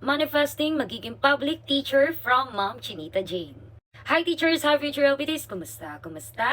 Manifesting magiging public teacher from Ma'am Chinita Jane. Hi teachers, hi future LPTs! Kumusta? Kumusta?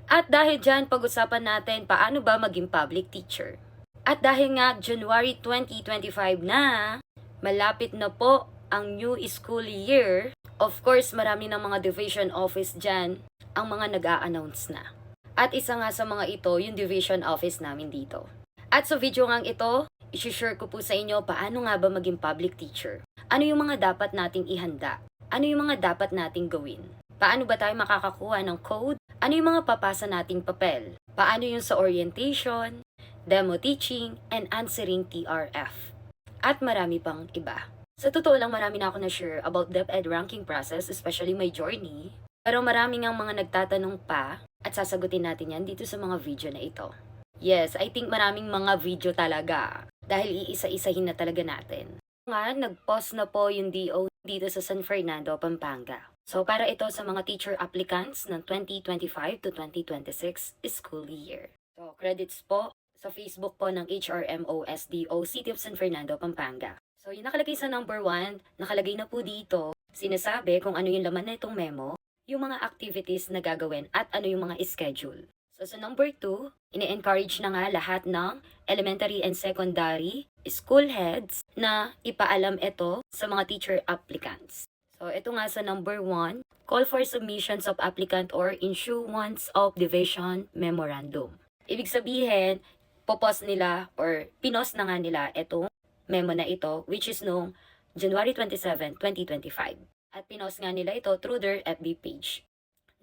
At dahil dyan, pag-usapan natin paano ba maging public teacher. At dahil nga January 2025 na, malapit na po ang new school year, of course marami ng mga division office dyan ang mga nag-a-announce na. At isa nga sa mga ito, yung division office namin dito. At sa video nga ito, i-share ko po sa inyo paano nga ba maging public teacher. Ano yung mga dapat nating ihanda? Ano yung mga dapat nating gawin? Paano ba tayo makakakuha ng code? Ano yung mga papasa nating papel? Paano yung sa orientation, demo teaching, and answering TRF? At marami pang iba. Sa totoo lang, marami na ako na-share about DepEd ranking process, especially my journey. Pero marami ngang mga nagtatanong pa at sasagutin natin yan dito sa mga video na ito. Yes, I think maraming mga video talaga dahil iisa-isahin na talaga natin. Nga, nag-post na po yung DO dito sa San Fernando, Pampanga. So, para ito sa mga teacher applicants ng 2025 to 2026 school year. So, credits po sa Facebook po ng HRMOSDO City of San Fernando, Pampanga. So, yung nakalagay sa number 1, nakalagay na po dito, sinasabi kung ano yung laman na itong memo, yung mga activities na gagawin at ano yung mga schedule. So, sa number 2, ini-encourage na nga lahat ng elementary and secondary school heads na ipaalam ito sa mga teacher applicants. So, ito nga sa number 1, call for submissions of applicant or issuance of division memorandum. Ibig sabihin, popost nila or pinost na nga nila itong memo na ito, which is noong January 27, 2025. At pinost nga nila ito through their FB page.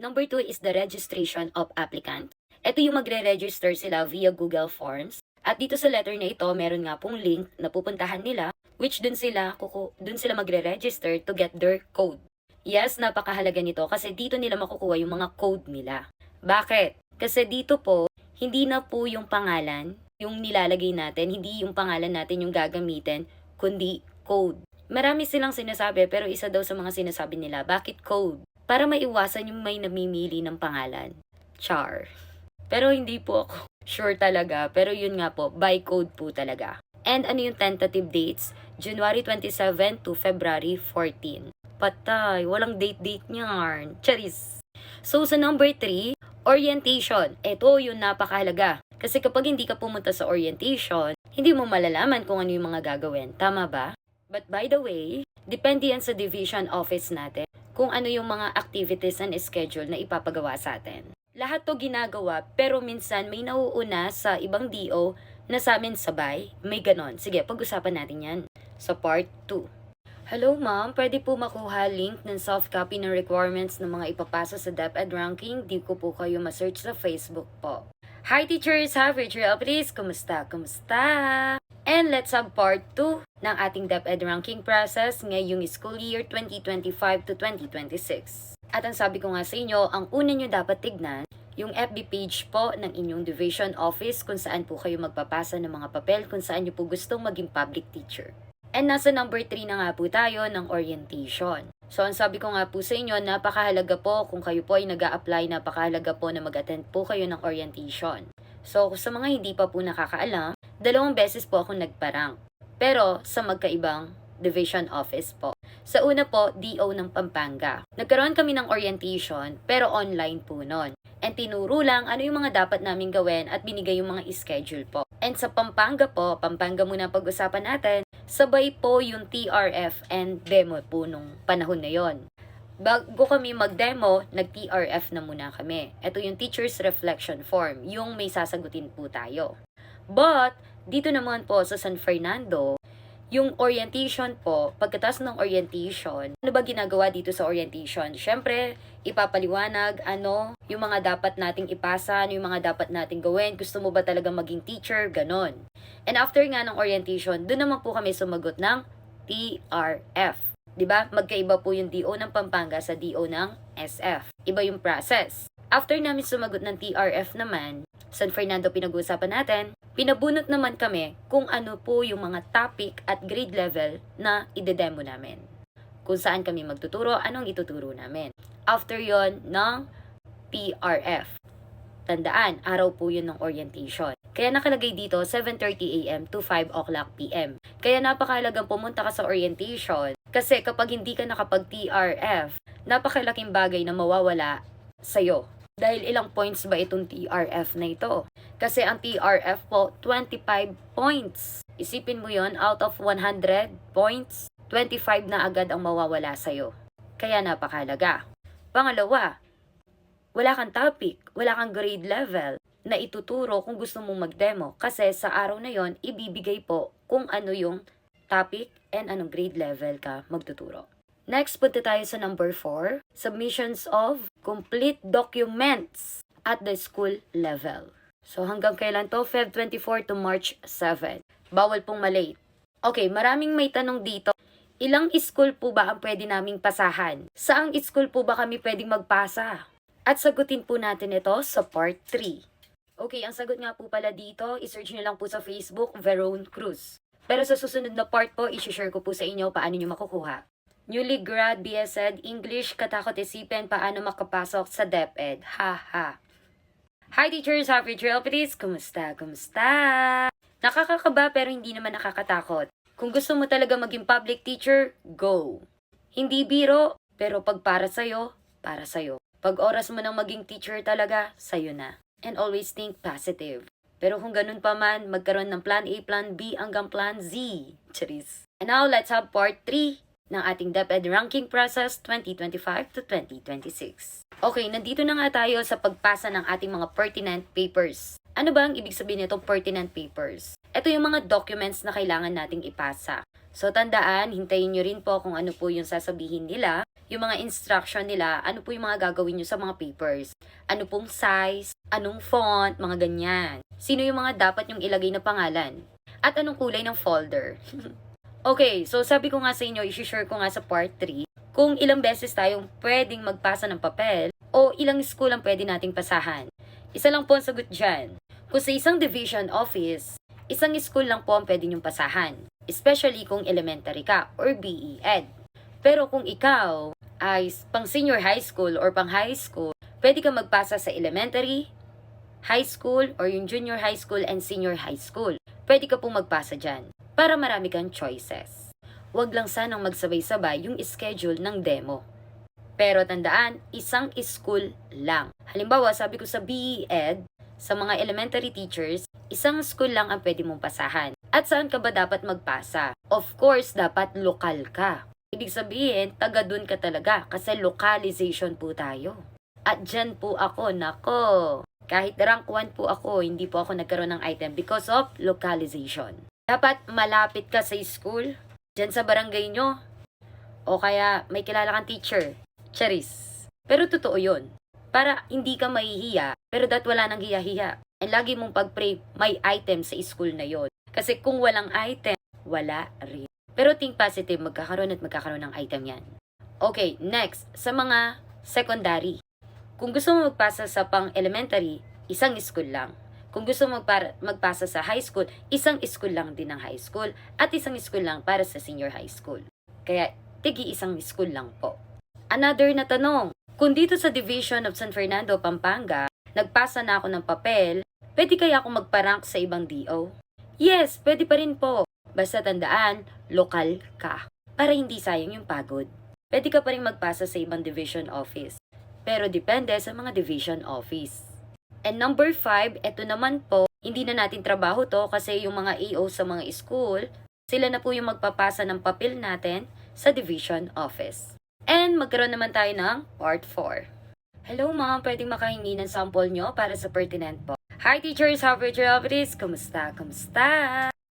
Number 2 is the registration of applicant. Ito yung magre-register sila via Google Forms. At dito sa letter na ito, meron nga pong link na pupuntahan nila, which dun sila magre-register to get their code. Yes, napakahalaga nito kasi dito nila makukuha yung mga code nila. Bakit? Kasi dito po, hindi na po yung pangalan, yung nilalagay natin, hindi yung pangalan natin yung gagamitin, kundi code. Marami silang sinasabi pero isa daw sa mga sinasabi nila, bakit code? Para maiwasan yung may namimili ng pangalan. Char. Pero hindi po ako sure talaga. Pero yun nga po, by code po talaga. And ano yung tentative dates? January 27 to February 14. Patay, walang date niyan. Charis. So sa number 3, orientation. Ito yung napakahalaga. Kasi kapag hindi ka pumunta sa orientation, hindi mo malalaman kung ano yung mga gagawin. Tama ba? But by the way, depende yan sa division office natin kung ano yung mga activities and schedule na ipapagawa sa atin. Lahat to ginagawa, pero minsan may nauuna sa ibang DO na sa amin sabay. May ganon. Sige, pag-usapan natin yan sa part 2. Hello ma'am, pwede po makuha link ng soft copy ng requirements ng mga ipapasa sa DepEd ranking? Di ko po kayo ma-search sa Facebook po. Hi teachers, hi future LPTs! Kumusta? Kumusta? And let's have part 2 ng ating DepEd ranking process ngayong school year 2025 to 2026. At ang sabi ko nga sa inyo, ang una nyo dapat tignan, yung FB page po ng inyong division office kung saan po kayo magpapasa ng mga papel, kung saan nyo po gustong maging public teacher. And nasa number 3 na nga po tayo ng orientation. So ang sabi ko nga po sa inyo, napakahalaga po kung kayo po ay nag-a-apply, napakahalaga po na mag-attend po kayo ng orientation. So sa mga hindi pa po nakakaalam, 2 beses po ako nagparang. Pero sa magkaibang division office po. Sa una po, DO ng Pampanga. Nagkaroon kami ng orientation, pero online po nun. And tinuro lang ano yung mga dapat namin gawin at binigay yung mga schedule po. And sa Pampanga po, Pampanga muna pag-usapan natin, sabay po yung TRF and demo po nung panahon na yon. Bago kami mag-demo, nag-TRF na muna kami. Ito yung Teacher's Reflection Form, yung may sasagutin po tayo. But, dito naman po sa San Fernando, yung orientation po, pagkatapos ng orientation, ano ba ginagawa dito sa orientation? Siyempre, ipapaliwanag ano yung mga dapat nating ipasa, ano yung mga dapat nating gawin, gusto mo ba talaga maging teacher, ganon. And after nga ng orientation, doon naman po kami sumagot ng TRF. 'Di ba? Magkaiba po yung DO ng Pampanga sa DO ng SF. Iba yung process. After namin sumagot ng TRF naman, San Fernando pinag-uusapan natin, pinabunot naman kami kung ano po yung mga topic at grade level na ide-demo namin. Kung saan kami magtuturo, anong ituturo namin. After yon ng TRF. Tandaan, araw po yun ng orientation. Kaya nakalagay dito 7:30 a.m. to 5 o'clock p.m. Kaya napakahalagang pumunta ka sa orientation. Kasi kapag hindi ka nakapag-TRF, napakalaking bagay na mawawala sa'yo. Dahil ilang points ba itong TRF na ito? Kasi ang TRF po, 25 points. Isipin mo yon, out of 100 points, 25 na agad ang mawawala sa'yo. Kaya napakahalaga. Pangalawa, wala kang topic, wala kang grade level na ituturo kung gusto mong mag-demo. Kasi sa araw na yon, ibibigay po kung ano yung topic and anong grade level ka magtuturo. Next, punta tayo sa number 4, submissions of complete documents at the school level. So hanggang kailan to? Feb 24 to March 7. Bawal pong malate. Okay, maraming may tanong dito. Ilang school po ba ang pwede naming pasahan? Saang school po ba kami pwedeng magpasa? At sagutin po natin ito sa part 3. Okay, ang sagot nga po pala dito, isearch nyo lang po sa Facebook, Veron Cruz. Pero sa susunod na part po, isi-share ko po sa inyo paano nyo makukuha. Newly grad, BSED, English, katakot isipin, paano makapasok sa DepEd. Ha. Hi teachers, happy trail please. Kumusta? Nakakakaba pero hindi naman nakakatakot. Kung gusto mo talaga maging public teacher, go. Hindi biro, pero pag para sa'yo, para sa'yo. Pag oras mo nang maging teacher talaga, sa'yo na. And always think positive. Pero kung ganun pa man, magkaroon ng plan A, plan B, hanggang plan Z. Charis. And now, let's have part 3 ng ating DepEd ranking process 2025 to 2026. Okay, nandito na nga tayo sa pagpasa ng ating mga pertinent papers. Ano ba ang ibig sabihin nitong pertinent papers? Ito yung mga documents na kailangan nating ipasa. So tandaan, hintayin nyo rin po kung ano po yung sasabihin nila, yung mga instruction nila, ano po yung mga gagawin nyo sa mga papers. Ano pong size, anong font, mga ganyan. Sino yung mga dapat yung ilagay na pangalan? At anong kulay ng folder? Okay, so sabi ko nga sa inyo, isi-share ko nga sa part 3, kung ilang beses tayong pwedeng magpasa ng papel o ilang school ang pwede nating pasahan. Isa lang po ang sagot dyan. Kung sa isang division office, isang school lang po ang pwede nyong pasahan. Especially kung elementary ka or BE-Ed. Pero kung ikaw ay pang senior high school or pang high school, pwede ka magpasa sa elementary, high school, or yung junior high school and senior high school. Pwede ka pong magpasa dyan para marami kang choices. Huwag lang sanang magsabay-sabay yung schedule ng demo. Pero tandaan, isang school lang. Halimbawa, sabi ko sa BE-Ed, sa mga elementary teachers, isang school lang ang pwede mong pasahan. At saan ka ba dapat magpasa? Of course, dapat lokal ka. Ibig sabihin, taga dun ka talaga kasi localization po tayo. At dyan po ako, nako. Kahit rank 1 po ako, hindi po ako nagkaroon ng item because of localization. Dapat malapit ka sa school, dyan sa barangay nyo, o kaya may kilala kang teacher. Charis. Pero totoo yun. Para hindi ka mahihiya, pero dat wala nang hiya-hiya. And lagi mong pag-pray, may item sa school na yon. Kasi kung walang item, wala rin. Pero think positive, magkakaroon at magkakaroon ng item yan. Okay, next, sa mga secondary. Kung gusto mo magpasa sa pang-elementary, isang school lang. Kung gusto mo magpasa sa high school, isang school lang din ng high school at isang school lang para sa senior high school. Kaya, tigi isang school lang po. Another na tanong, kung dito sa Division of San Fernando, Pampanga, nagpasa na ako ng papel, pwede kaya ako magparank sa ibang DO? Yes, pwede pa rin po. Basta tandaan, lokal ka. Para hindi sayang yung pagod. Pwede ka pa rin magpasa sa ibang division office. Pero depende sa mga division office. And number 5, eto naman po, hindi na natin trabaho to kasi yung mga AO sa mga school, sila na po yung magpapasa ng papel natin sa division office. And magkaroon naman tayo ng part 4. Hello ma'am, pwedeng makahingi ng sample nyo para sa pertinent po. Hi teachers, happy trails, kumusta?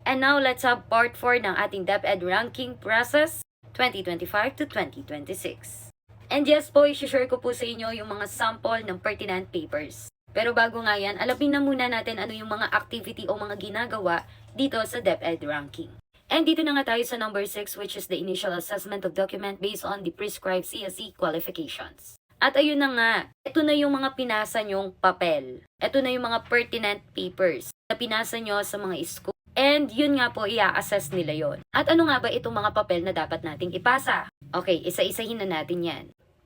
And now let's have part 4 ng ating DepEd ranking process 2025 to 2026. And yes po, i-share ko po sa inyo yung mga sample ng pertinent papers. Pero bago nga yan, alamin na muna natin ano yung mga activity o mga ginagawa dito sa DepEd ranking. And dito na nga tayo sa number 6, which is the initial assessment of document based on the prescribed CSE qualifications. At ayun na nga, ito na yung mga pinasa nyong papel. Ito na yung mga pertinent papers na pinasa nyo sa mga school. And yun nga po, i-assess nila yon. At ano nga ba itong mga papel na dapat nating ipasa? Okay, isa-isahin na natin yan.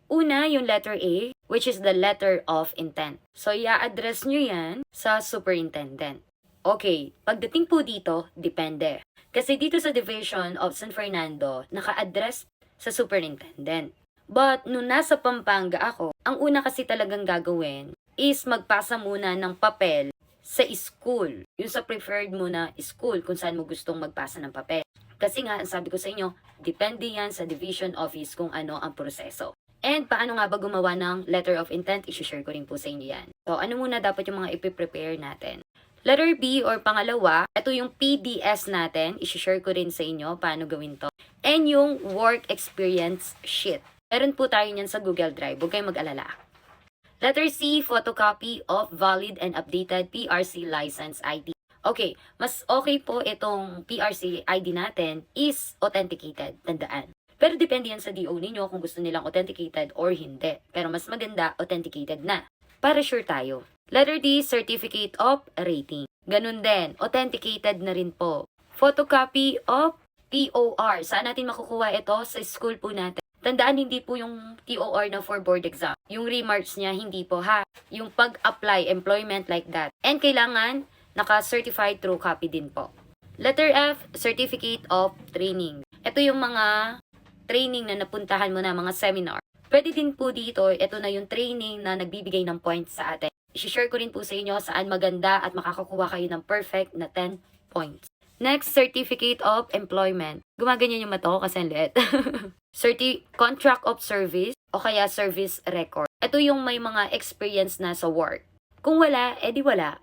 Una, yung letter A, which is the letter of intent. So, i-address nyo yan sa superintendent. Okay, pagdating po dito, depende. Kasi dito sa Division of San Fernando, naka-address sa superintendent. But, nung nasa Pampanga ako, ang una kasi talagang gagawin is magpasa muna ng papel sa school. Yung sa preferred mo na school kung saan mo gustong magpasa ng papel. Kasi nga, sabi ko sa inyo, depende yan sa division office kung ano ang proseso. And paano nga ba gumawa ng letter of intent, isi-share ko rin po sa inyo yan. So, ano muna dapat yung mga ipiprepare natin? Letter B or pangalawa, ito yung PDS natin, isi-share ko rin sa inyo paano gawin to. And yung work experience sheet. Meron po tayo niyan sa Google Drive, huwag kayong mag-alala. Letter C, photocopy of valid and updated PRC license ID. Okay, mas okay po itong PRC ID natin is authenticated, tandaan. Pero depende yan sa DO ninyo kung gusto nilang authenticated or hindi. Pero mas maganda, authenticated na. Para sure tayo. Letter D, certificate of rating. Ganun din, authenticated na rin po. Photocopy of TOR. Saan natin makukuha ito? Sa school po natin. Tandaan, hindi po yung TOR na for board exam. Yung remarks niya, hindi po ha. Yung pag-apply, employment like that. And kailangan, naka-certified true copy din po. Letter F, certificate of training. Ito yung mga training na napuntahan mo na, mga seminar. Pwede din po dito, ito na yung training na nagbibigay ng points sa atin. I-share ko rin po sa inyo saan maganda at makakakuha kayo ng perfect na 10 points. Next, certificate of employment. Gumaganyan yung mata ko kasi ang liit. Contract of service o kaya service record. Ito yung may mga experience na sa work. Kung wala, edi wala.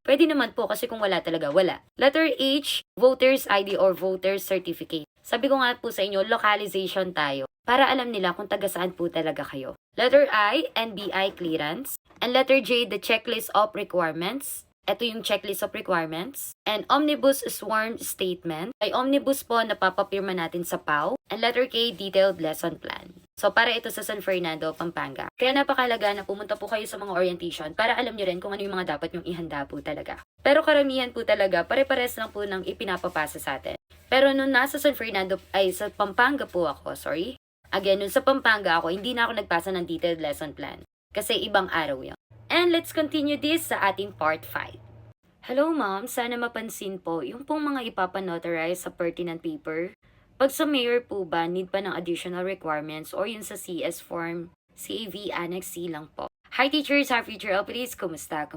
Pwede naman po kasi kung wala talaga, wala. Letter H, voter's ID or voter's certificate. Sabi ko nga po sa inyo, localization tayo para alam nila kung taga saan po talaga kayo. Letter I, NBI clearance. And letter J, the checklist of requirements. Ito yung checklist of requirements. And omnibus sworn statement. Ay omnibus po napapapirma natin sa PAW. And letter K, detailed lesson plan. So, para ito sa San Fernando, Pampanga. Kaya napakalaga na pumunta po kayo sa mga orientation para alam nyo rin kung ano yung mga dapat yung ihanda po talaga. Pero karamihan po talaga, pare-pares lang po ng ipinapapasa sa atin. Pero nung nasa San Fernando, ay sa Pampanga po ako, sorry. Again, nung sa Pampanga ako, hindi na ako nagpasa ng detailed lesson plan. Kasi ibang araw yun. And let's continue this sa ating part 5. Hello ma'am, sana mapansin po yung pong mga ipapanotarize sa pertinent paper. Pag sa mayor po ba, need pa ng additional requirements or yun sa CS form, CAV Annex C lang po. Hi teachers, hi future LPDs, kumusta?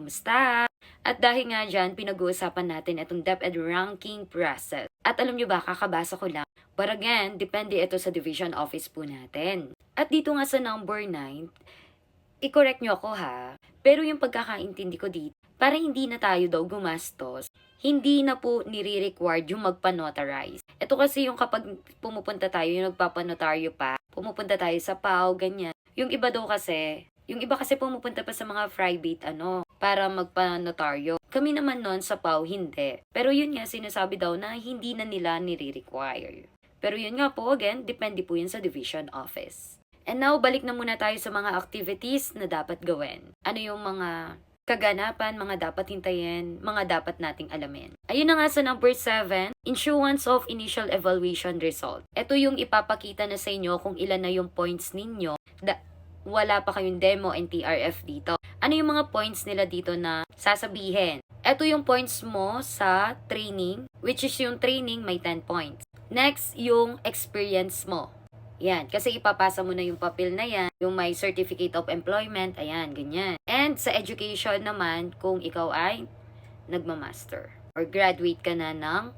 At dahil nga dyan, pinag-uusapan natin itong DepEd ranking process. At alam nyo ba, kakabasa ko lang. But again, depende ito sa division office po natin. At dito nga sa number 9, i-correct nyo ako ha. Pero yung pagkakaintindi ko dito, para hindi na tayo daw gumastos, hindi na po nire-required yung magpa-notarize. Ito kasi yung kapag pumupunta tayo, yung nagpapanotaryo pa, pumupunta tayo sa PAW, ganyan. Yung iba kasi pumupunta pa sa mga private, para magpa-notaryo. Kami naman nun sa PAW, hindi. Pero yun nga, sinasabi daw na hindi na nila nire-require. Pero yun nga po, again, depende po yun sa division office. And now, balik na muna tayo sa mga activities na dapat gawin. Ano yung mga kaganapan, mga dapat hintayin, mga dapat nating alamin. Ayun na nga sa number 7, issuance of initial evaluation result. Ito yung ipapakita na sa inyo kung ilan na yung points ninyo. Wala pa kayong demo and TRF dito. Ano yung mga points nila dito na sasabihin? Ito yung points mo sa training, which is yung training may 10 points. Next, yung experience mo. Yan, kasi ipapasa mo na yung papel na yan, yung may certificate of employment, ayan, ganyan. And sa education naman, kung ikaw ay nagmamaster or graduate ka na ng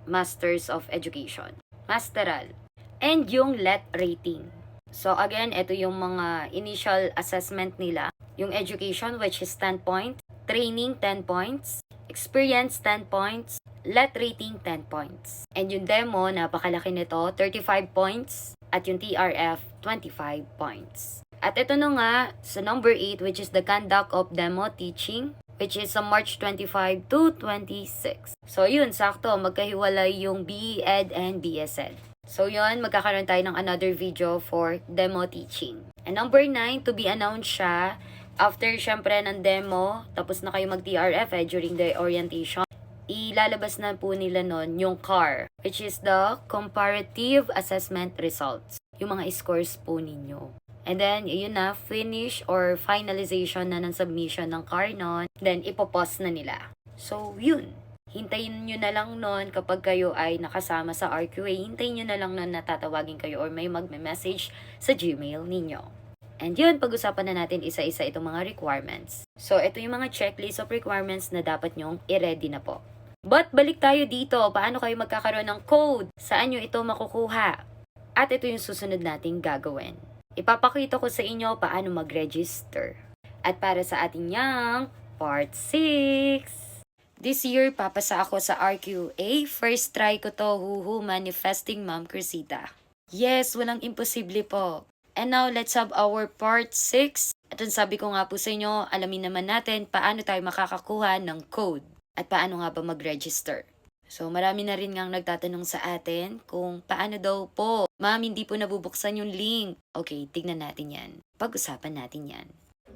Masters of Education, Masteral. And yung LET rating. So again, ito yung mga initial assessment nila. Yung education, which is 10 points, training 10 points, experience 10 points, LET rating 10 points. And yung demo, napakalaki nito, 35 points. At yung TRF, 25 points. At ito na nga, sa number 8, which is the conduct of demo teaching, which is sa March 25 to 26. So yun, sakto, magkahiwalay yung BE-Ed and BS-Ed. So yun, magkakaroon tayo ng another video for demo teaching. And number 9, to be announced siya, after syempre ng demo, tapos na kayo mag-TRF during the orientation, ilalabas na po nila nun yung CAR, which is the Comparative Assessment Results. Yung mga scores po ninyo. And then, yun na, finish or finalization na ng submission ng CAR nun. Then, ipopost na nila. So, yun. Hintayin nyo na lang nun kapag kayo ay nakasama sa RQA, hintayin nyo na lang nun na tatawagin kayo or may magme-message sa Gmail ninyo. And yun, pag-usapan na natin isa-isa itong mga requirements. So, ito yung mga checklist of requirements na dapat nyong i-ready na po. But, balik tayo dito. Paano kayo magkakaroon ng code? Saan nyo ito makukuha? At ito yung susunod nating gagawin. Ipapakita ko sa inyo paano mag-register. At para sa ating yang Part 6. This year, papasa ako sa RQA. First try ko to, manifesting Ma'am Crisita. Yes, walang imposible po. And now, let's have our Part 6. At sabi ko nga po sa inyo, alamin naman natin paano tayo makakakuha ng code. At paano nga ba mag-register. So, marami na rin ngang nagtatanong sa atin kung paano daw po. Ma'am, hindi po nabubuksan yung link. Okay, tignan natin yan. Pag-usapan natin yan.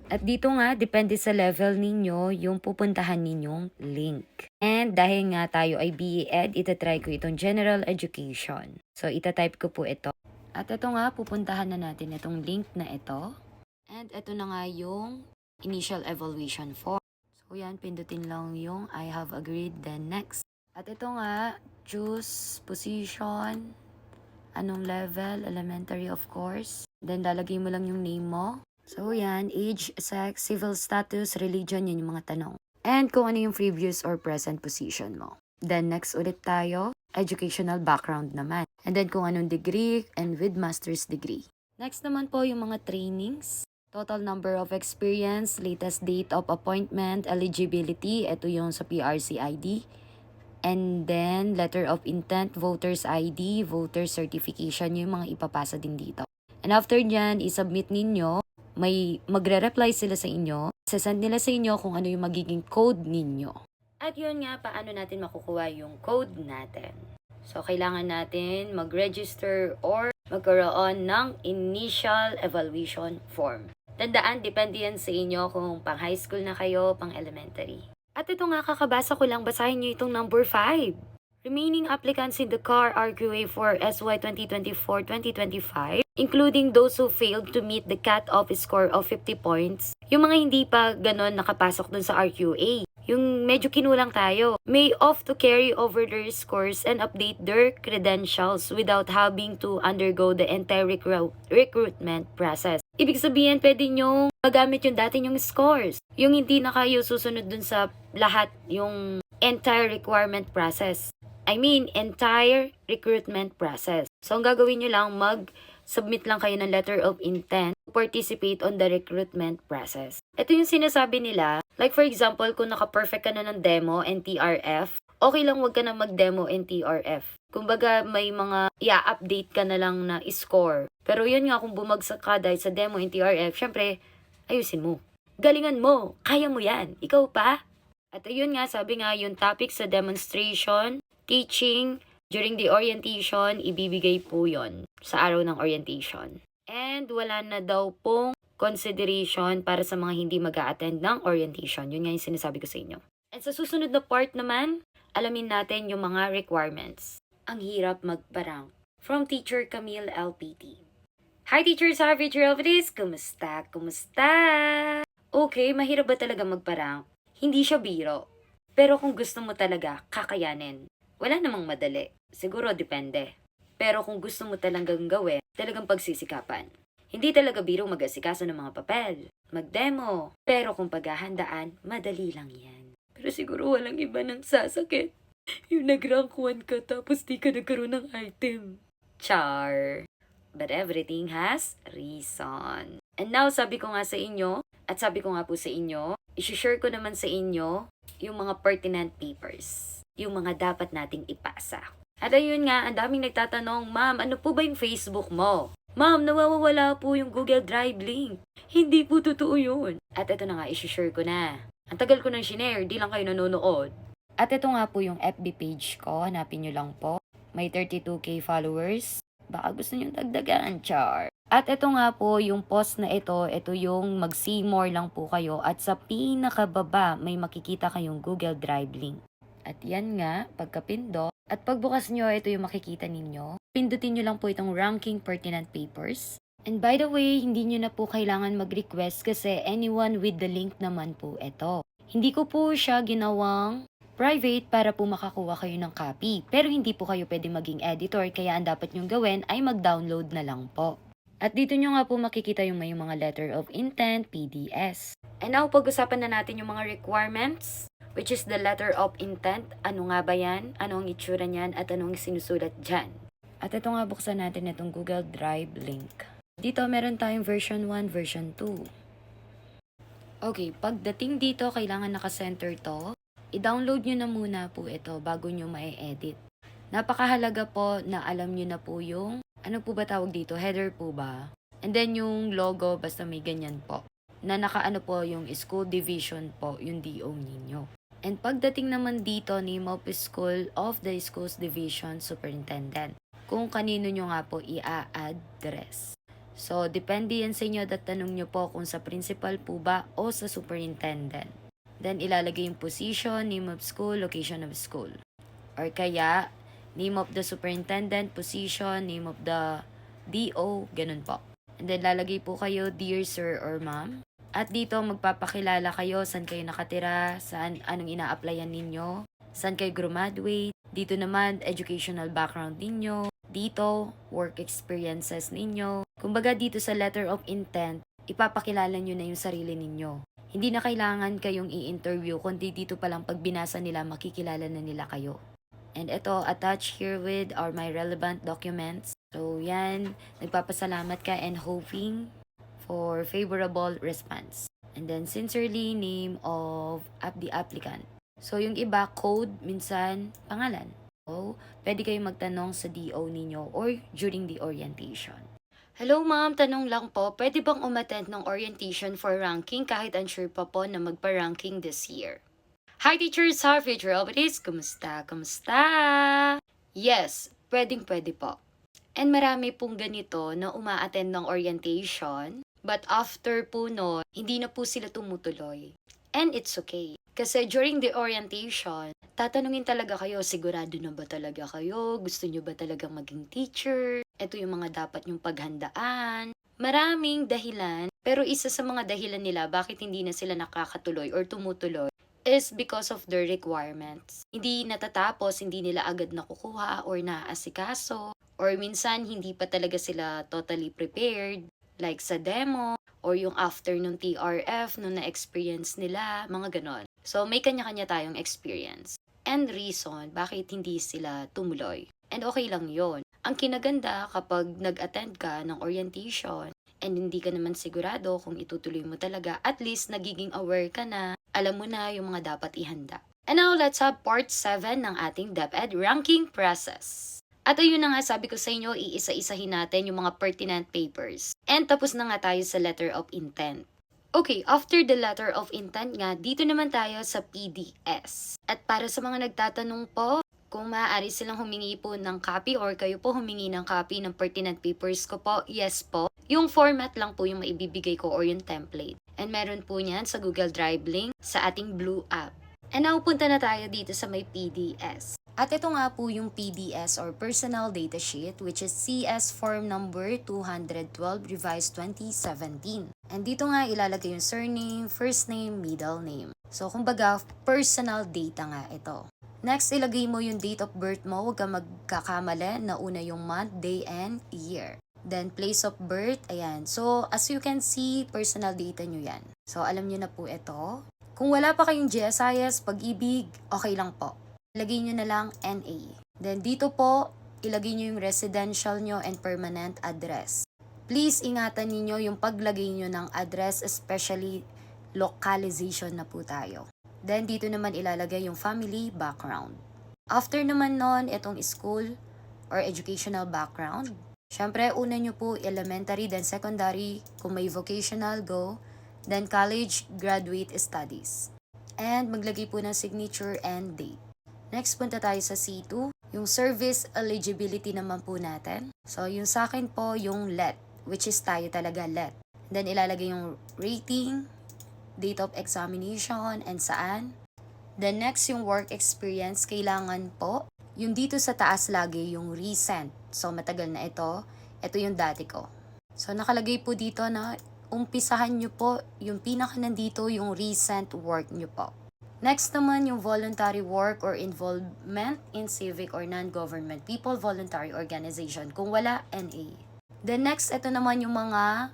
At dito nga, depende sa level ninyo yung pupuntahan ninyong link. And dahil nga tayo ay BE-Ed, itatry ko itong General Education. So, itatype ko po ito. At ito nga, pupuntahan na natin itong link na ito. And ito na nga yung Initial Evaluation Form. So, yan, pindutin lang yung I have agreed, then next. At ito nga, choose position, anong level, elementary of course. Then, lalagay mo lang yung name mo. So, yan, age, sex, civil status, religion, yan yung mga tanong. And kung ano yung previous or present position mo. Then, next ulit tayo, educational background naman. And then, kung anong degree and with master's degree. Next naman po yung mga trainings. Total number of experience, latest date of appointment, eligibility, ito yung sa PRC ID. And then, letter of intent, voter's ID, voter certification, yung mga ipapasa din dito. And after dyan, isubmit ninyo. May magre-reply sila sa inyo, sasend nila sa inyo kung ano yung magiging code ninyo. At yun nga, paano natin makukuha yung code natin. So, kailangan natin mag-register or magkaroon ng Initial Evaluation Form. Tandaan, depende yan sa inyo kung pang high school na kayo, pang elementary. At ito nga, kakabasa ko lang, basahin nyo itong number 5. Remaining applicants in the CAR RQA for SY 2024-2025, including those who failed to meet the cut-off score of 50 points. Yung mga hindi pa ganon nakapasok dun sa RQA. Yung medyo kinulang tayo. May opt to carry over their scores and update their credentials without having to undergo the entire recruitment process. Ibig sabihin, pwede nyo magamit yung dati nyong scores. Yung hindi na kayo susunod dun sa lahat yung entire requirement process. Entire recruitment process. So, ang gagawin nyo lang, mag-submit lang kayo ng letter of intent to participate on the recruitment process. Ito yung sinasabi nila, like for example, kung naka-perfect ka na ng demo and TRF, okay lang wag ka na mag-demo and TRF. Kumbaga, may mga i-update ka na lang na score. Pero yun nga, kung bumagsak ka dahil sa demo and TRF, syempre, ayusin mo. Galingan mo. Kaya mo yan. Ikaw pa. At yun nga, sabi nga, yung topic sa demonstration, teaching, during the orientation, ibibigay po yon sa araw ng orientation. And wala na daw pong consideration para sa mga hindi mag-a-attend ng orientation. Yun nga yung sinasabi ko sa inyo. And sa susunod na part naman, alamin natin yung mga requirements. Ang hirap magparang. From Teacher Camille LPT. Hi Teachers, Harvey Geraldis! Kumusta? Kumusta? Okay, mahirap ba talaga magparang? Hindi siya biro. Pero kung gusto mo talaga, kakayanin. Wala namang madali. Siguro depende. Pero kung gusto mo talagang gawin, talagang pagsisikapan. Hindi talaga biro mag-asikaso ng mga papel, mag-demo. Pero kung paghahandaan, madali lang yan. Pero siguro walang iba nang sasakit. Yung nag-rank 1 ka tapos di ka nagkaroon ng item. Char. But everything has reason. And now, sabi ko nga sa inyo, at sabi ko nga po sa inyo, isi-share ko naman sa inyo yung mga pertinent papers. Yung mga dapat nating ipasa. At ayun nga, ang daming nagtatanong, Ma'am, ano po ba yung Facebook mo? Ma'am, nawawala po yung Google Drive link. Hindi po totoo yun. At ito na nga, isi-share ko na. Ang tagal ko nang shinare, di lang kayo nanonood. At ito nga po yung FB page ko, hanapin nyo lang po. May 32k followers. Baka gusto nyo dagdagan, char. At ito nga po, yung post na ito yung mag-see more lang po kayo. At sa pinakababa, may makikita kayong Google Drive link. At yan nga, pagkapindot, at pagbukas nyo, ito yung makikita ninyo. Pindutin nyo lang po itong ranking pertinent papers. And by the way, hindi nyo na po kailangan mag-request kasi anyone with the link naman po ito. Hindi ko po siya ginawang Private para po makakuha kayo ng copy, pero hindi po kayo pwede maging editor kaya ang dapat nyong gawin ay mag-download na lang po. At dito nyo nga po makikita yung may mga letter of intent, PDS. And now, pag-usapan na natin yung mga requirements, which is the letter of intent. Ano nga ba yan? Ano ang itsura niyan? At anong sinusulat dyan? At ito nga, buksan natin itong Google Drive link. Dito, meron tayong version 1, version 2. Okay, pagdating dito, kailangan naka-center to. I-download nyo na muna po ito bago nyo ma-edit. Napakahalaga po na alam nyo na po yung, ano po ba tawag dito? Header po ba? And then yung logo, basta may ganyan po. Na nakaano po yung school division po, yung DO ninyo. And pagdating naman dito, name of school of the school's division superintendent. Kung kanino nyo nga po i-address. So, depende yan sa inyo at tanong nyo po kung sa principal po ba o sa superintendent. Then, ilalagay yung position, name of school, location of school. Or kaya, name of the superintendent, position, name of the DO, ganun po. And then, lalagay po kayo, dear sir or ma'am. At dito, magpapakilala kayo saan kayo nakatira, saan, anong ina-applyan ninyo, saan kayo graduate. Dito naman, educational background ninyo. Dito, work experiences ninyo. Kumbaga dito sa letter of intent, ipapakilala nyo na yung sarili ninyo. Hindi na kailangan kayong i-interview, kundi dito palang pag binasa nila, makikilala na nila kayo. And ito, attached here with are my relevant documents. So yan, nagpapasalamat ka and hoping for favorable response. And then sincerely, name of the applicant. So yung iba, code, minsan, pangalan. So, pwede kayong magtanong sa DO ninyo or during the orientation. Hello ma'am, tanong lang po, pwede bang umattend ng orientation for ranking kahit unsure pa po na magpa-ranking this year? Hi teachers, how future LBTs? Kumusta? Yes, pwede po. And marami pong ganito na uma-attend ng orientation, but after po no, hindi na po sila tumutuloy. And it's okay. Kasi during the orientation, tatanungin talaga kayo, sigurado na ba talaga kayo? Gusto nyo ba talagang maging teacher? Ito yung mga dapat nyong paghandaan. Maraming dahilan, pero isa sa mga dahilan nila bakit hindi na sila nakakatuloy or tumutuloy is because of their requirements. Hindi natatapos, hindi nila agad nakukuha or naaasikaso, or minsan hindi pa talaga sila totally prepared, like sa demo, or yung after nung TRF, nung na-experience nila, mga ganon. So, may kanya-kanya tayong experience. And reason, bakit hindi sila tumuloy. And okay lang yon. Ang kinaganda kapag nag-attend ka ng orientation and hindi ka naman sigurado kung itutuloy mo talaga, at least nagiging aware ka na, alam mo na yung mga dapat ihanda. And now, let's have part 7 ng ating DepEd ranking process. At ayun na nga, sabi ko sa inyo, iisa-isahin natin yung mga pertinent papers. And tapos na nga tayo sa letter of intent. Okay, after the letter of intent nga, dito naman tayo sa PDS. At para sa mga nagtatanong po, kung maaari silang humingi po ng copy or kayo po humingi ng copy ng pertinent papers ko po, yes po. Yung format lang po yung maibibigay ko or yung template. And meron po niyan sa Google Drive link sa ating Blue app. And now, punta na tayo dito sa may PDS. At ito nga po yung PDS or Personal Data Sheet, which is CS Form number 212 revised 2017. And dito nga ilalagay yung surname, first name, middle name. So kumbaga personal data nga ito. Next, ilagay mo yung date of birth mo, huwag ka magkakamali na una yung month, day, and year. Then place of birth, ayan. So as you can see, personal data nyo yan. So alam nyo na po ito. Kung wala pa kayong GSIS, pag-ibig, okay lang po. Ilagay nyo na lang NA. Then dito po, ilagay nyo yung residential nyo and permanent address. Please ingatan niyo yung paglagay nyo ng address, especially localization na po tayo. Then dito naman ilalagay yung family background. After naman nun, itong school or educational background. Syempre, una nyo po elementary, then secondary, kung may vocational, go. Then college, graduate studies. And maglagay po ng signature and date. Next, punta tayo sa C2. Yung service eligibility naman po natin. So, yung sa akin po, yung LET, which is tayo talaga LET. Then, ilalagay yung rating, date of examination, and saan. Then, next, yung work experience, kailangan po. Yung dito sa taas lagi, yung recent. So, matagal na ito. Ito yung dati ko. So, nakalagay po dito na umpisahan nyo po, yung pinaka nandito, yung recent work nyo po. Next naman yung voluntary work or involvement in civic or non-government people voluntary organization. Kung wala, NA. Then next, ito naman yung mga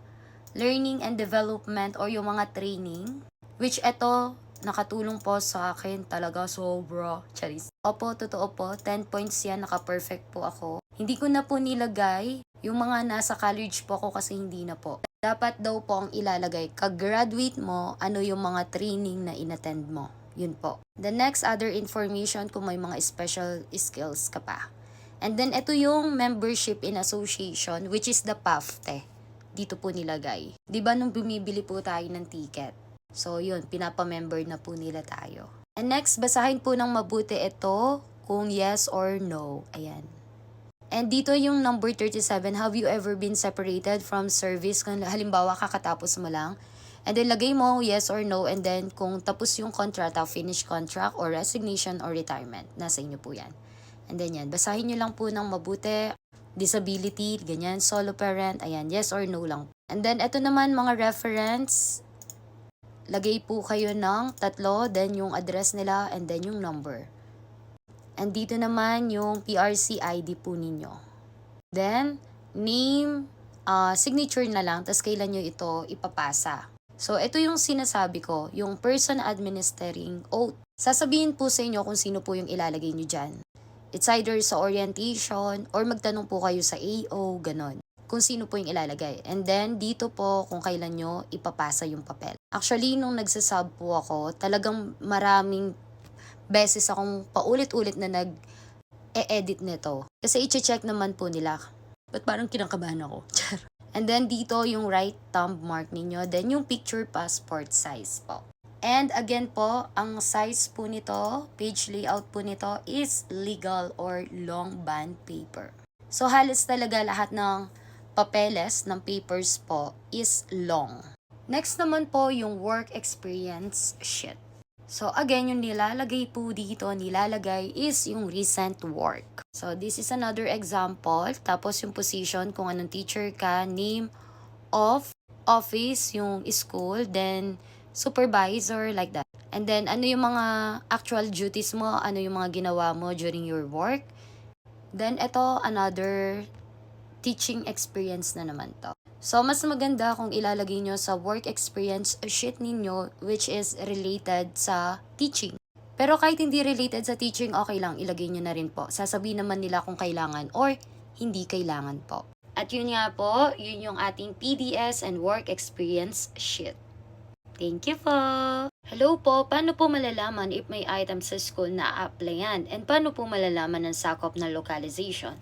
learning and development or yung mga training. Which ito, nakatulong po sa akin talaga sobra. Charis. Opo, totoo po. 10 points yan. Naka-perfect po ako. Hindi ko na po nilagay yung mga nasa college po ako kasi hindi na po. Dapat daw po ang ilalagay. Kag-graduate mo, ano yung mga training na inattend mo. Yun po. The next other information kung may mga special skills ka pa. And then ito yung membership in association which is the PAFTE. Dito po nilagay. 'Di ba nung bumibili po tayo ng ticket? So yun, pinapa-member na po nila tayo. And next, basahin po ng mabuti ito kung yes or no. Ayan. And dito yung number 37, have you ever been separated from service? Kung halimbawa kakatapos mo lang. And then lagay mo yes or no, and then kung tapos yung contract, finish contract or resignation or retirement. Nasa inyo po yan. And then yan, basahin nyo lang po ng mabuti. Disability, ganyan, solo parent, ayan, yes or no lang. And then ito naman mga reference. Lagay po kayo ng 3, then yung address nila, and then yung number. And dito naman yung PRC ID po ninyo. Then, name, signature na lang, tas kailan nyo ito ipapasa. So, ito yung sinasabi ko, yung person administering oath. Sasabihin po sa inyo kung sino po yung ilalagay nyo dyan. It's either sa orientation, or magtanong po kayo sa AO, ganon. Kung sino po yung ilalagay. And then, dito po kung kailan nyo ipapasa yung papel. Actually, nung nagsasub po ako, talagang maraming beses akong paulit-ulit na nag-e-edit nito. Kasi i-check naman po nila. Ba't parang kinakabahan ako? And then dito yung right thumb mark ninyo. Then yung picture passport size po. And again po, ang size po nito, page layout po nito is legal or long band paper. So halos talaga lahat ng papeles ng papers po is long. Next naman po yung work experience sheet. So again, yung nilalagay po dito, is yung recent work. So this is another example. Tapos yung position, kung anong teacher ka, name of office, yung school, then supervisor, like that. And then ano yung mga actual duties mo, ano yung mga ginawa mo during your work. Then ito, another teaching experience na naman to. So, mas maganda kung ilalagay nyo sa work experience sheet ninyo which is related sa teaching. Pero kahit hindi related sa teaching, okay lang, ilagay nyo na rin po. Sasabihin naman nila kung kailangan or hindi kailangan po. At yun nga po, yun yung ating PDS and work experience sheet. Thank you po! Hello po, paano po malalaman if may item sa school na a-applyan? And paano po malalaman ang sakop na localization?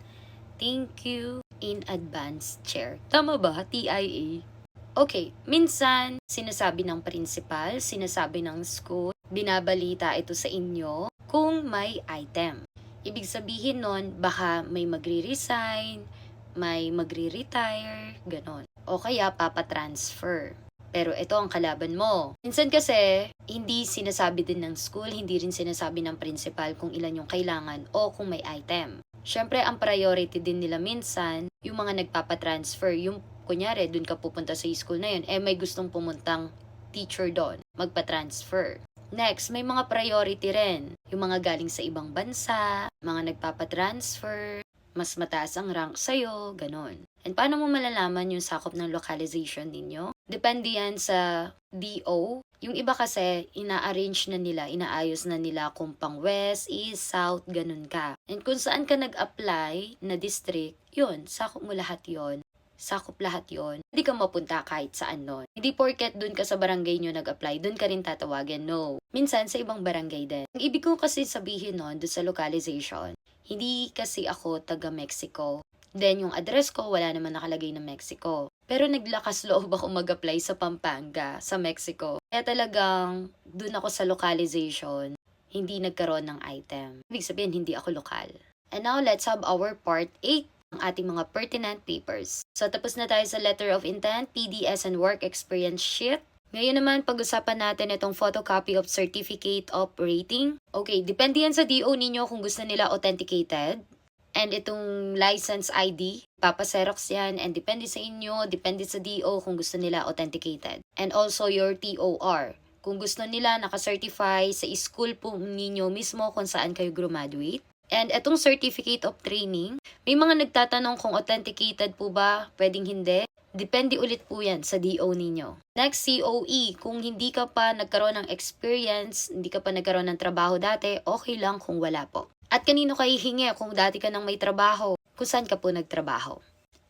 Thank you in advance, Chair. Tama ba? TIA? Okay, minsan, sinasabi ng principal, sinasabi ng school, binabalita ito sa inyo kung may item. Ibig sabihin nun, baka may magre-resign, may magre-retire, ganon. O kaya papatransfer. Pero ito ang kalaban mo. Minsan kasi, hindi sinasabi din ng school, hindi rin sinasabi ng principal kung ilan yung kailangan o kung may item. Siyempre, ang priority din nila minsan, yung mga nagpapatransfer, yung kunyari, dun ka pupunta sa school na yun, may gustong pumuntang teacher doon, magpa-transfer. Next, may mga priority rin, yung mga galing sa ibang bansa, mga nagpapatransfer, mas mataas ang rank sa'yo, ganon. And paano mo malalaman yung sakop ng localization ninyo? Depende yan sa DO. Yung iba kasi, ina-arrange na nila, inaayos na nila kung pang west, east, south, ganun ka. And kung saan ka nag-apply na district, yun, sakop mo lahat yun. Sakop lahat yon. Hindi ka mapunta kahit saan nun. Hindi porket dun ka sa barangay nyo nag-apply, dun ka rin tatawagan, no. Minsan sa ibang barangay din. Ang ibig ko kasi sabihin nun, dun sa localization, hindi kasi ako taga Mexico. Then yung address ko, wala naman nakalagay na Mexico. Pero naglakas loob ako mag-apply sa Pampanga, sa Mexico. Kaya talagang dun ako sa localization, hindi nagkaroon ng item. Ibig sabihin, hindi ako lokal. And now, let's have our part 8, ang ating mga pertinent papers. So, tapos na tayo sa letter of intent, PDS and work experience sheet. Ngayon naman, pag-usapan natin itong photocopy of certificate of rating. Okay, depende yan sa DO ninyo kung gusto nila authenticated. And itong license ID, papaserox yan. And depende sa inyo, depende sa DO kung gusto nila authenticated. And also your TOR, Kung gusto nila naka-certify sa school po ninyo mismo kung saan kayo graduate. And etong certificate of training, may mga nagtatanong kung authenticated po ba, pwedeng hindi. Depende ulit po yan sa DO ninyo. Next, COE. Kung hindi ka pa nagkaroon ng experience, hindi ka pa nagkaroon ng trabaho dati, okay lang kung wala po. At kanino ka hihingi kung dati ka nang may trabaho, kung saan ka po nagtrabaho.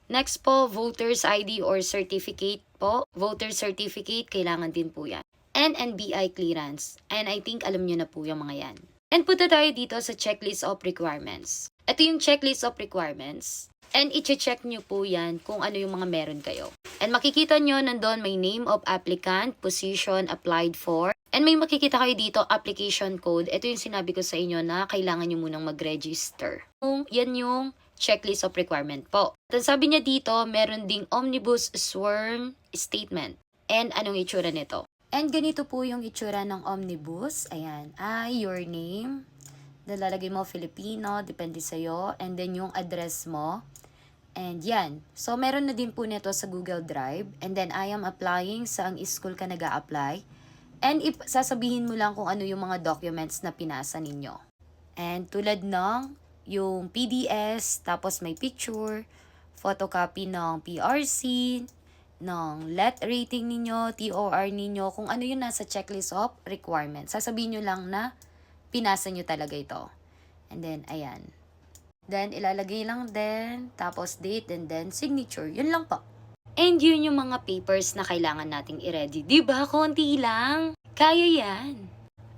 Next po, voter's ID or certificate po. Voter certificate, kailangan din po yan. And NBI clearance. And I think alam nyo na po yung mga yan. And punta tayo dito sa checklist of requirements. Ito yung checklist of requirements. And i-check nyo po yan kung ano yung mga meron kayo. And makikita nyo nandun may name of applicant, position applied for. And may makikita kayo dito application code. Ito yung sinabi ko sa inyo na kailangan nyo munang mag-register. Yan yung checklist of requirement po. At sabi niya dito, meron ding omnibus sworn statement. And anong itsura nito? And ganito po yung itsura ng omnibus. Ayan. Your name. Nalalagay mo Filipino, depende sa'yo. And then yung address mo. And yan. So, meron na din po nito sa Google Drive. And then, I am applying sa ang school ka nag-a-apply. And sasabihin mo lang kung ano yung mga documents na pinasa ninyo. And tulad ng yung PDS, tapos may picture, photocopy ng PRC, ng let rating ninyo, TOR ninyo, kung ano yung nasa checklist of requirements. Sasabihin nyo lang na pinasa nyo talaga ito. And then, ayan. Then, ilalagay lang din, tapos date, and then signature. Yun lang po. And yun yung mga papers na kailangan nating i-ready. Diba? Konti lang. Kaya yan.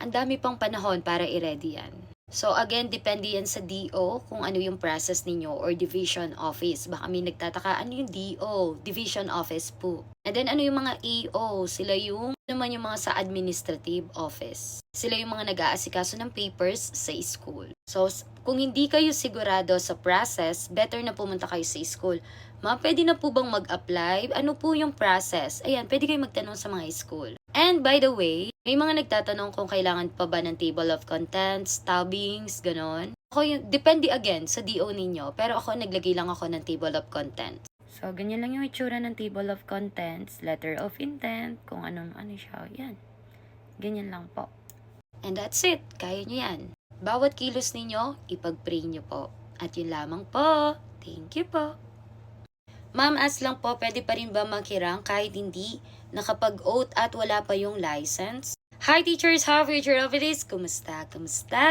Ang dami pang panahon para i-ready yan. So, again, depende yan sa DO kung ano yung process ninyo or division office. Baka may nagtataka, ano yung DO? Division office po. And then, ano yung mga AO? Sila yung naman yung mga sa administrative office. Sila yung mga nag-aasikaso ng papers sa school. So, kung hindi kayo sigurado sa process, better na pumunta kayo sa school. Ma, pwede na po bang mag-apply? Ano po yung process? Ayan, pwede kayo magtanong sa mga school. And by the way, may mga nagtatanong kung kailangan pa ba ng table of contents, tabbings, ganon. Depende again sa DO ninyo, pero ako naglagay lang ako ng table of contents. So, ganyan lang yung itsura ng table of contents, letter of intent, kung ano siya, yan. Ganyan lang po. And that's it, kaya nyo yan. Bawat kilos ninyo, ipag-pray nyo po. At yun lamang po. Thank you po. Ma'am, ask lang po, pwede pa rin ba makirang kahit hindi nakapag-oath at wala pa yung license? Hi teachers, how are you this? Kumusta? Kumusta?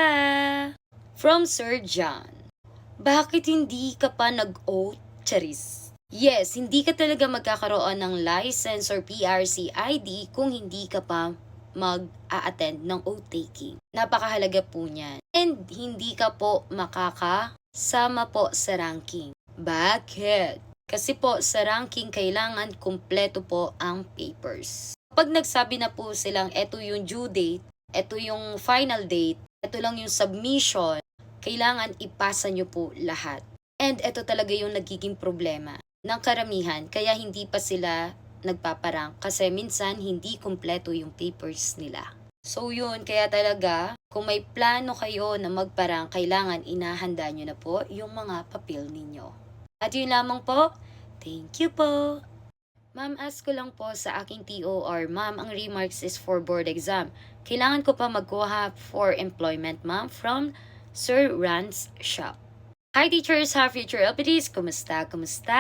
From Sir John. Bakit hindi ka pa nag-oath, Charis? Yes, hindi ka talaga magkakaroon ng license or PRC ID kung hindi ka pa mag-a-attend ng oath taking. Napakahalaga po niyan. And hindi ka po makakasama po sa ranking. Bakit? Kasi po sa ranking kailangan kumpleto po ang papers. Pag nagsabi na po silang eto yung due date, eto yung final date, eto lang yung submission, kailangan ipasa nyo po lahat. And eto talaga yung nagiging problema ng karamihan, kaya hindi pa sila nagpaparang kasi minsan hindi kumpleto yung papers nila. So yun, kaya talaga kung may plano kayo na magparang, kailangan inahanda nyo na po yung mga papel ninyo. At yun lamang po, thank you po. Ma'am, ask ko lang po sa aking TOR, ma'am, ang remarks is for board exam. Kailangan ko pa magkuha for employment, ma'am, from Sir Rand's shop. Hi teachers, have future LPDs, kumusta, kumusta?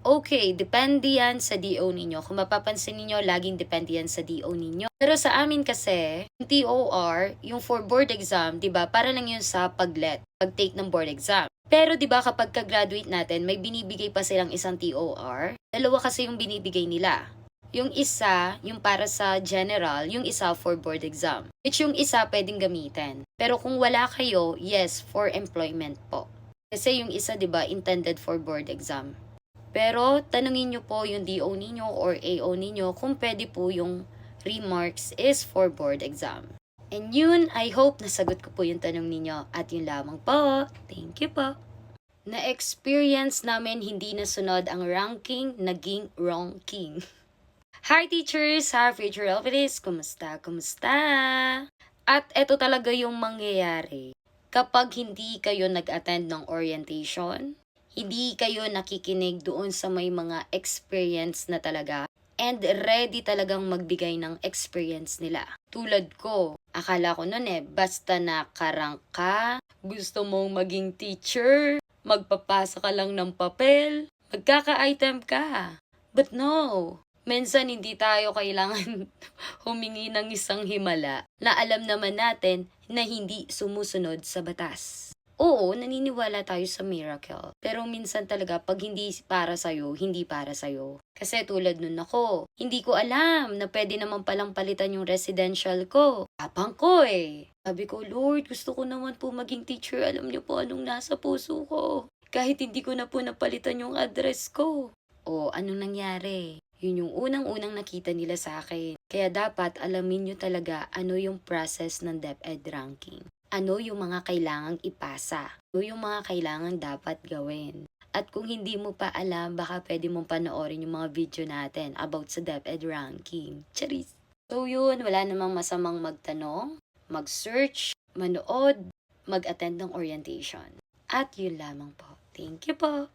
Okay, depende yan sa DO ninyo. Kung mapapansin ninyo, laging depende yan sa DO ninyo. Pero sa amin kasi, yung TOR, yung for board exam, diba, para lang yun sa pag-take ng board exam. Pero diba kapag ka-graduate natin, may binibigay pa silang isang TOR. Dalawa kasi yung binibigay nila. Yung isa, yung para sa general, yung isa for board exam. Which yung isa pwedeng gamitin. Pero kung wala kayo, yes, for employment po. Kasi yung isa, diba, intended for board exam. Pero, tanungin nyo po yung DO ninyo or AO ninyo kung pwede po yung remarks is for board exam. And yun, I hope nasagot ko po yung tanong ninyo. At yun lamang po. Thank you po. Na-experience namin hindi nasunod ang ranking, naging wrongking. Hi teachers, have future LPDs, kumusta, kumusta? At eto talaga yung mangyayari. Kapag hindi kayo nag-attend ng orientation, hindi kayo nakikinig doon sa may mga experience na talaga, and ready talagang magbigay ng experience nila. Tulad ko, akala ko noon basta nakarang ka, gusto mong maging teacher, magpapasa ka lang ng papel, magkaka-item ka. But no, minsan hindi tayo kailangan humingi ng isang himala na alam naman natin na hindi sumusunod sa batas. Oo, naniniwala tayo sa miracle. Pero minsan talaga, pag hindi para sa'yo, hindi para sa'yo. Kasi tulad nun ako, hindi ko alam na pwede naman palang palitan yung residential ko. Tapang ko Sabi ko, Lord, gusto ko naman po maging teacher. Alam niyo po anong nasa puso ko. Kahit hindi ko na po napalitan yung address ko. O, anong nangyari? Yun yung unang-unang nakita nila sa akin. Kaya dapat alamin nyo talaga ano yung process ng DepEd ranking. Ano yung mga kailangang ipasa. Ano yung mga kailangang dapat gawin. At kung hindi mo pa alam, baka pwede mong panoorin yung mga video natin about sa DepEd ranking. Charis! So yun, wala namang masamang magtanong, mag-search, manood, mag-attend ng orientation. At yun lamang po. Thank you po!